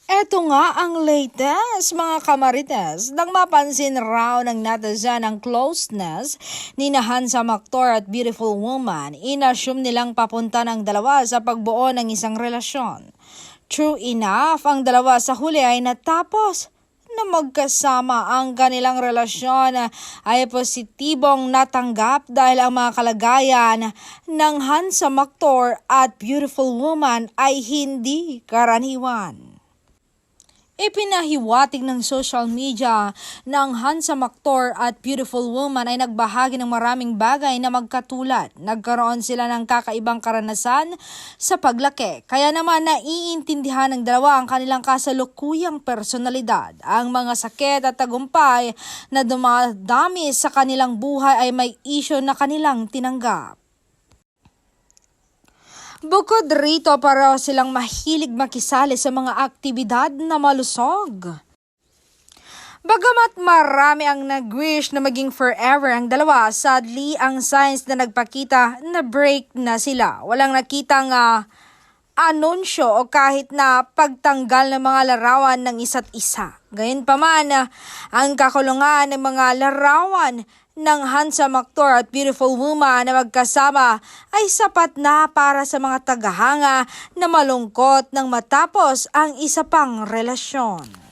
Eto nga ang latest mga kamarites nang mapansin raw ng netizen ang closeness ni Hansa Mactor at Beautiful Woman, inassume nilang papunta ng dalawa sa pagbuo ng isang relasyon. True enough, ang dalawa sa huli ay natapos na magkasama. Ang kanilang relasyon ay positibong natanggap dahil ang mga kalagayan ng Hansa Mactor at Beautiful Woman ay hindi karaniwan. Ipinahiwatig ng social media ng Hansa Mactor at Beautiful Woman ay nagbahagi ng maraming bagay na magkatulad. Nagkaroon sila ng kakaibang karanasan sa paglaki. Kaya naman naiintindihan ng dalawa ang kanilang kasalukuyang personalidad. Ang mga sakit at tagumpay na dumadami sa kanilang buhay ay may isyu na kanilang tinanggap. Bukod rito, para silang mahilig makisali sa mga aktibidad na malusog. Bagamat marami ang nag-wish na maging forever ang dalawa, sadly ang signs na nagpakita na break na sila. Walang nakitang anunsyo o kahit na pagtanggal ng mga larawan ng isa't isa. Gayunpaman, ang kakulungan ng mga larawan ng Hansa Mactor at Beautiful Woman na magkasama ay sapat na para sa mga tagahanga na malungkot nang matapos ang isa pang relasyon.